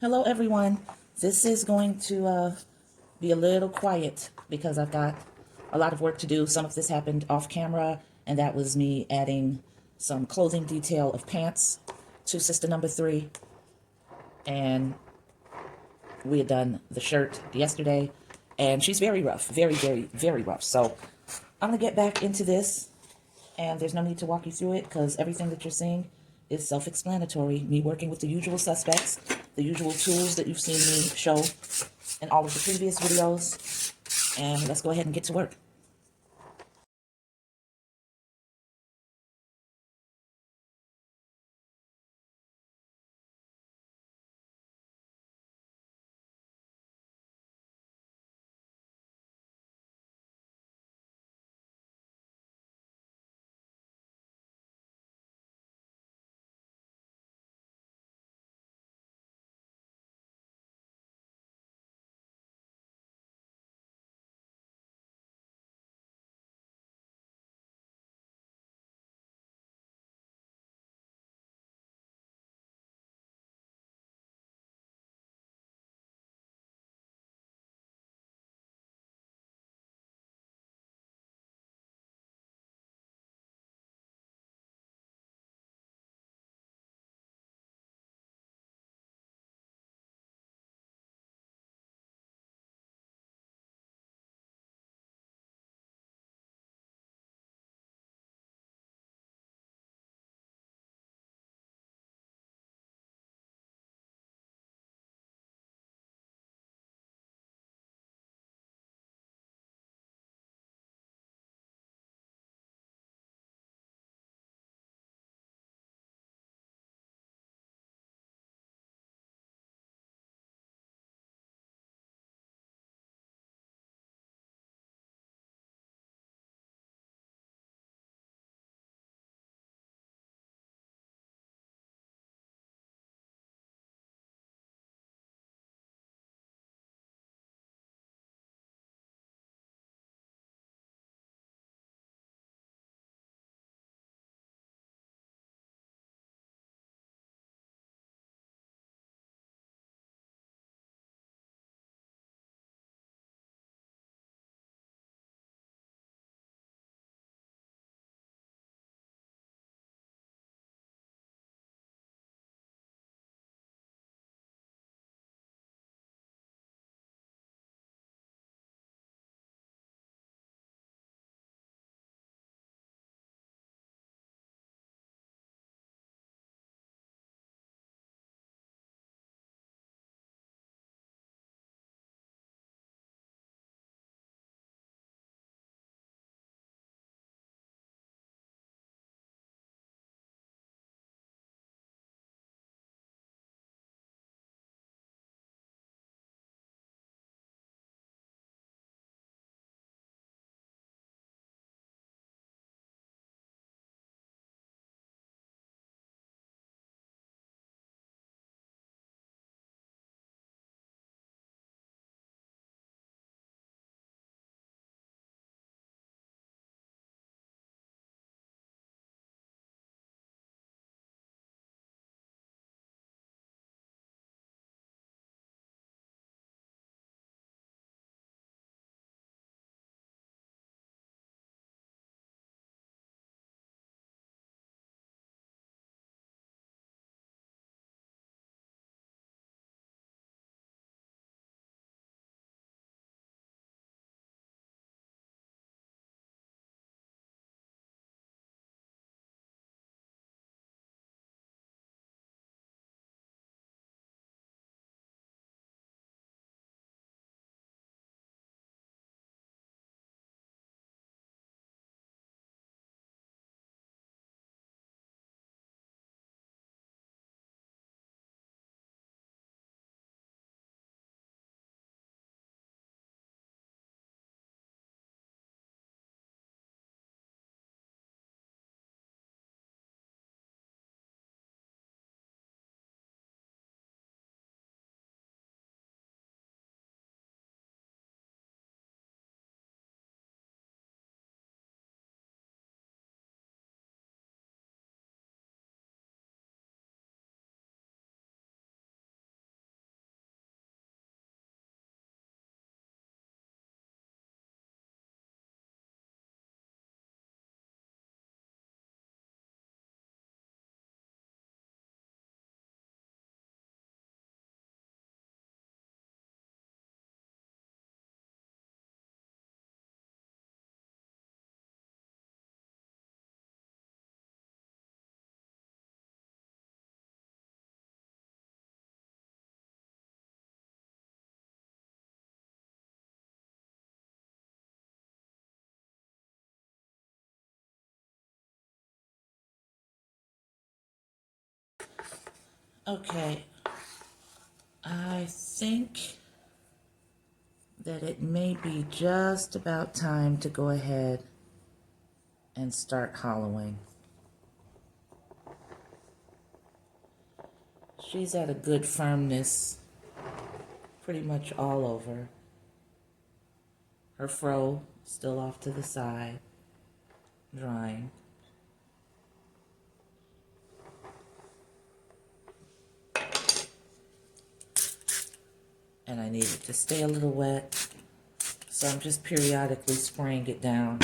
Hello, everyone. This is going to be a little quiet because I've got a lot of work to do. Some of this happened off camera, and that was me adding some clothing detail of pants to sister number 3. And we had done the shirt yesterday, and she's very rough, very, very, very rough. So I'm going to get back into this, and there's no need to walk you through it because everything that you're seeing is self-explanatory. Me working with the usual suspects, the usual tools that you've seen me show in all of the previous videos. And let's go ahead and get to work. Okay, I think that it may be just about time to go ahead and start hollowing. She's at a good firmness pretty much all over. Her fro still off to the side, drying. And I need it to stay a little wet, so I'm just periodically spraying it down.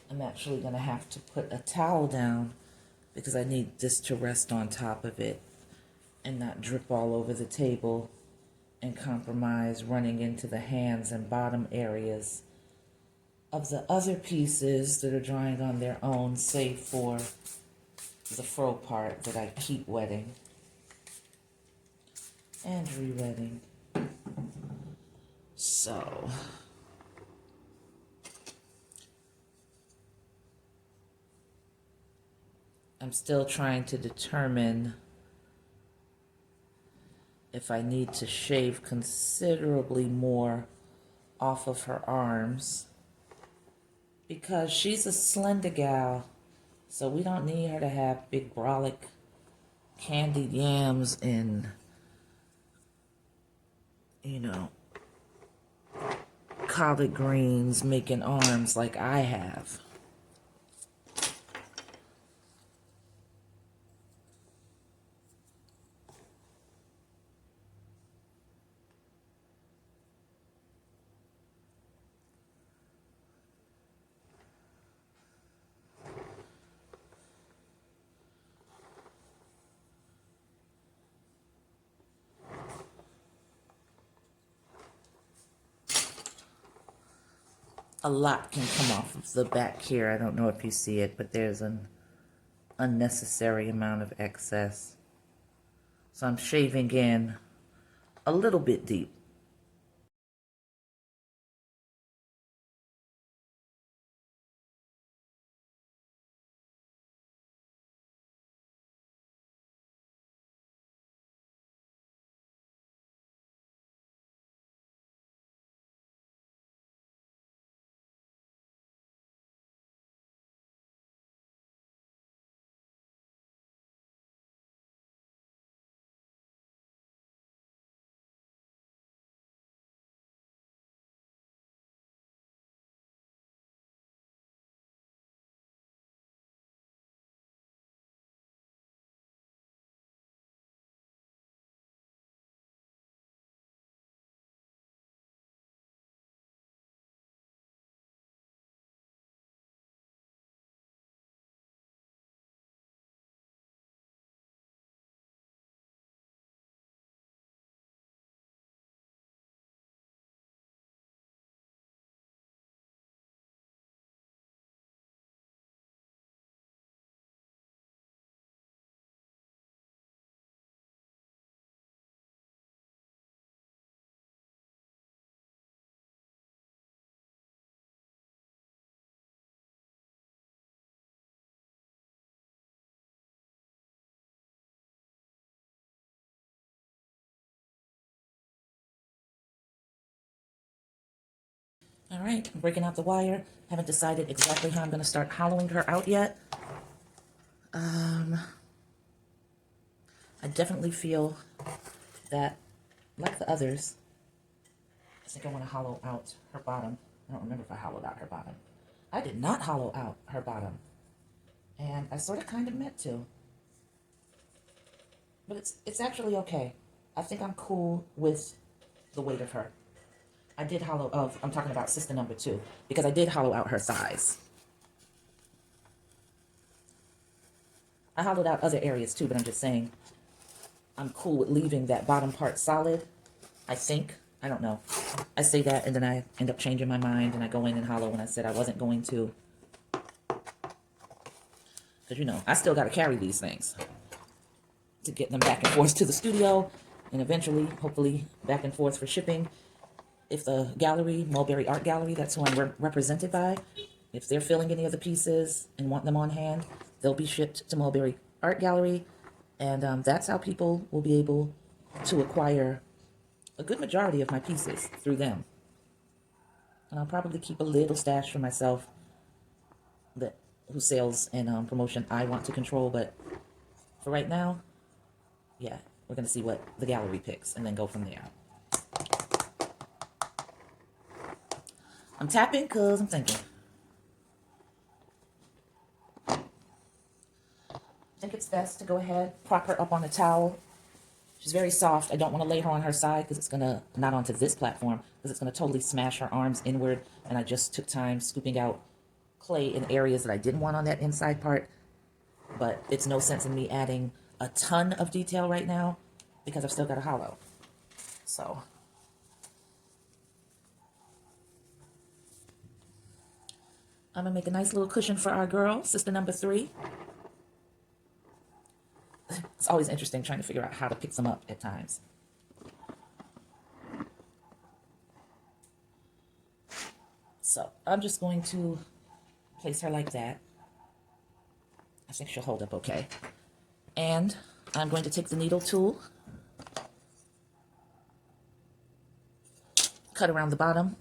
I'm actually going to have to put a towel down because I need this to rest on top of it and not drip all over the table and compromise running into the hands and bottom areas of the other pieces that are drying on their own, save for the fro part that I keep wetting and re-wetting. So I'm still trying to determine if I need to shave considerably more off of her arms, because she's a slender gal, so we don't need her to have big brolic candied yams and, you know, collard greens making arms like I have. A lot can come off of the back here. I don't know if you see it, but there's an unnecessary amount of excess. So I'm shaving in a little bit deep. All right, I'm breaking out the wire. Haven't decided exactly how I'm going to start hollowing her out yet. I definitely feel that, like the others, I think I want to hollow out her bottom. I don't remember if I hollowed out her bottom. I did not hollow out her bottom. And I sort of kind of meant to. But it's actually okay. I think I'm cool with the weight of her. I did I'm talking about sister number 2, because I did hollow out her thighs. I hollowed out other areas too, but I'm just saying I'm cool with leaving that bottom part solid, I think. I don't know. I say that and then I end up changing my mind and I go in and hollow when I said I wasn't going to. Because, you know, I still got to carry these things to get them back and forth to the studio and eventually, hopefully, back and forth for shipping. If the gallery, Mulberry Art Gallery, that's who I'm represented by, if they're filling any of the pieces and want them on hand, they'll be shipped to Mulberry Art Gallery. And that's how people will be able to acquire a good majority of my pieces through them. And I'll probably keep a little stash for myself that whose sales and promotion I want to control. But for right now, yeah, we're going to see what the gallery picks and then go from there. I'm tapping because I'm thinking. I think it's best to go ahead, prop her up on a towel. She's very soft. I don't want to lay her on her side because it's going to, not onto this platform, because it's going to totally smash her arms inward. And I just took time scooping out clay in areas that I didn't want on that inside part. But it's no sense in me adding a ton of detail right now because I've still got a hollow. So I'm going to make a nice little cushion for our girl, sister number 3. It's always interesting trying to figure out how to pick them up at times. So I'm just going to place her like that. I think she'll hold up okay. And I'm going to take the needle tool, cut around the bottom,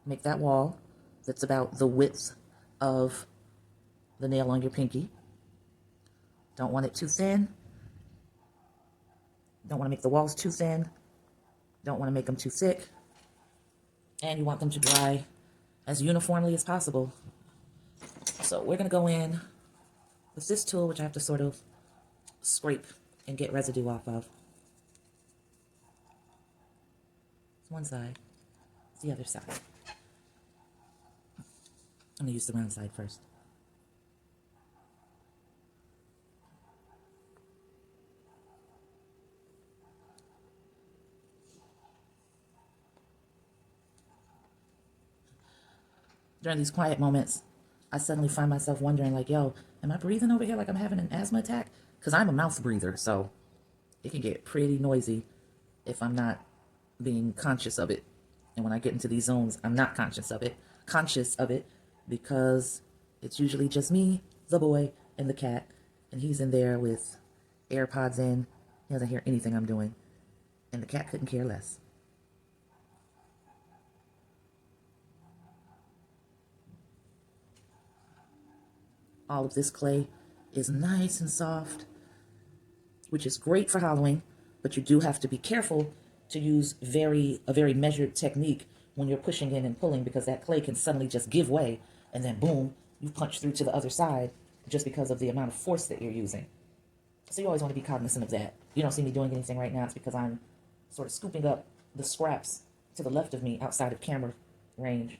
make that wall that's about the width of the nail on your pinky. Don't want it too thin. Don't want to make the walls too thin. Don't want to make them too thick. And you want them to dry as uniformly as possible. So we're going to go in with this tool, which I have to sort of scrape and get residue off of. It's one side. It's the other side. I'm going to use the round side first. During these quiet moments, I suddenly find myself wondering, like, yo, am I breathing over here like I'm having an asthma attack? Because I'm a mouth breather, so it can get pretty noisy if I'm not being conscious of it. And when I get into these zones, I'm not conscious of it because it's usually just me, the boy, and the cat. And he's in there with AirPods in. He doesn't hear anything I'm doing. And the cat couldn't care less. All of this clay is nice and soft, which is great for hollowing, but you do have to be careful to use a very measured technique when you're pushing in and pulling, because that clay can suddenly just give way and then boom, you punch through to the other side just because of the amount of force that you're using. So you always want to be cognizant of that. You don't see me doing anything right now. It's because I'm sort of scooping up the scraps to the left of me outside of camera range,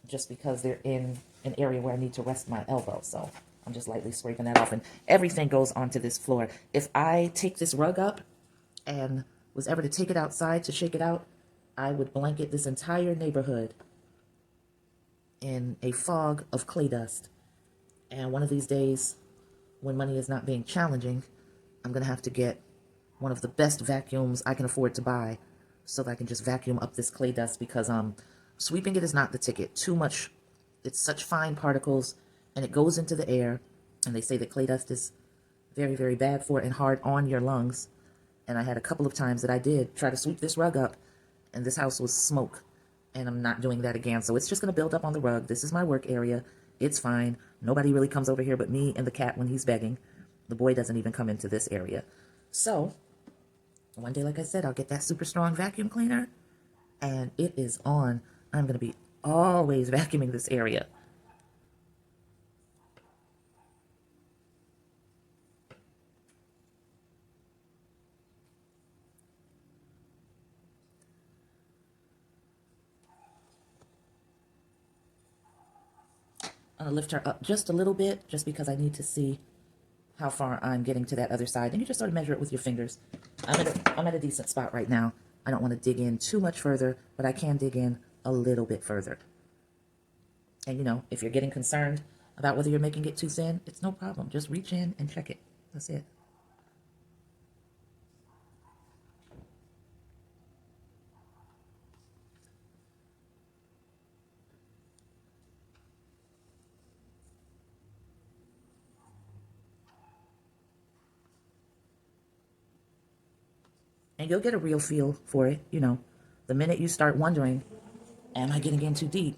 just because they're in an area where I need to rest my elbow. So I'm just lightly scraping that off, and everything goes onto this floor. If I take this rug up and was ever to take it outside to shake it out, I would blanket this entire neighborhood in a fog of clay dust. And one of these days, when money is not being challenging, I'm going to have to get one of the best vacuums I can afford to buy so that I can just vacuum up this clay dust, because sweeping it is not the ticket. Too much. It's such fine particles, and it goes into the air, and they say that clay dust is very, very bad for it and hard on your lungs. And I had a couple of times that I did try to sweep this rug up, and this house was smoke, and I'm not doing that again. So it's just going to build up on the rug. This is my work area. It's fine. Nobody really comes over here but me and the cat when he's begging. The boy doesn't even come into this area. So one day, like I said, I'll get that super strong vacuum cleaner, and it is on. I'm going to be always vacuuming this area. I'm going to lift her up just a little bit, just because I need to see how far I'm getting to that other side. And you just sort of measure it with your fingers. I'm at a decent spot right now. I don't want to dig in too much further, but I can dig in a little bit further. And, you know, if you're getting concerned about whether you're making it too thin, it's no problem. Just reach in and check it. That's it. And you'll get a real feel for it, you know. The minute you start wondering, am I getting in too deep?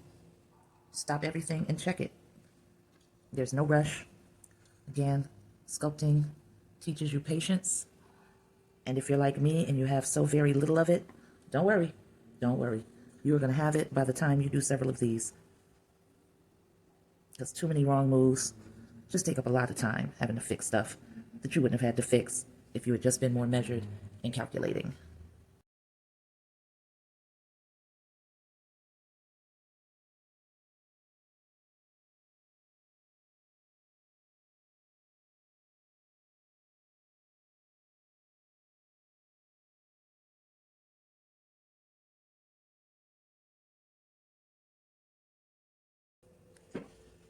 Stop everything and check it. There's no rush. Again, sculpting teaches you patience. And if you're like me and you have so very little of it, don't worry. Don't worry. You are going to have it by the time you do several of these. Because too many wrong moves just take up a lot of time having to fix stuff that you wouldn't have had to fix if you had just been more measured and calculating.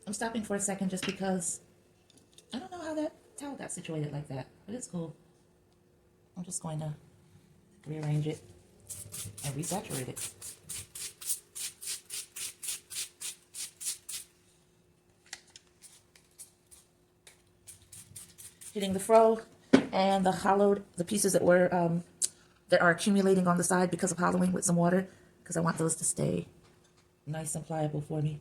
I'm stopping for a second just because I don't know how that towel got situated like that, but it's cool. I'm just going to rearrange it and resaturate it. Hitting the fro and the pieces that are accumulating on the side because of hollowing with some water, because I want those to stay nice and pliable for me.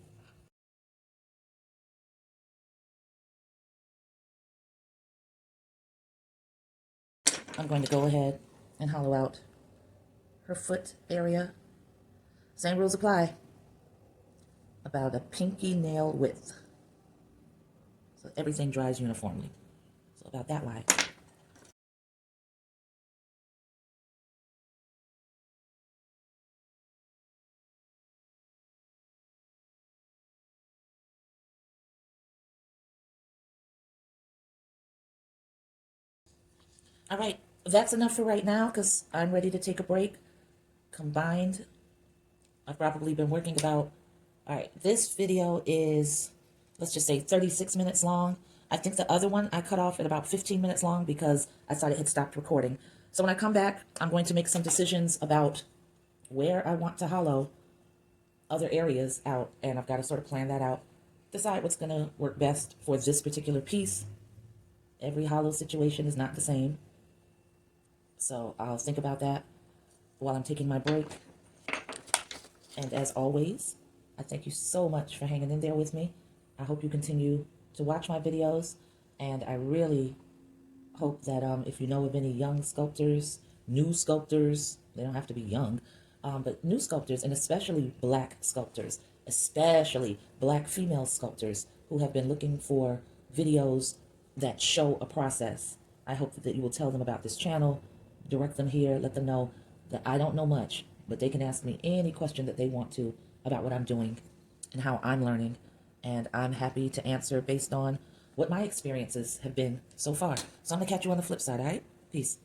I'm going to go ahead and hollow out her foot area. Same rules apply. About a pinky nail width. So everything dries uniformly. So about that wide. All right, that's enough for right now because I'm ready to take a break. Combined, I've probably been working about, all right, this video is, let's just say 36 minutes long. I think the other one I cut off at about 15 minutes long because I thought it had stopped recording. So when I come back, I'm going to make some decisions about where I want to hollow other areas out, and I've got to sort of plan that out, decide what's going to work best for this particular piece. Every hollow situation is not the same. So I'll think about that while I'm taking my break. And as always, I thank you so much for hanging in there with me. I hope you continue to watch my videos. And I really hope that if you know of any young sculptors, new sculptors, they don't have to be young, but new sculptors, and especially black sculptors, especially black female sculptors who have been looking for videos that show a process. I hope that you will tell them about this channel, direct them here, let them know that I don't know much, but they can ask me any question that they want to about what I'm doing and how I'm learning. And I'm happy to answer based on what my experiences have been so far. So I'm going to catch you on the flip side, all right? Peace.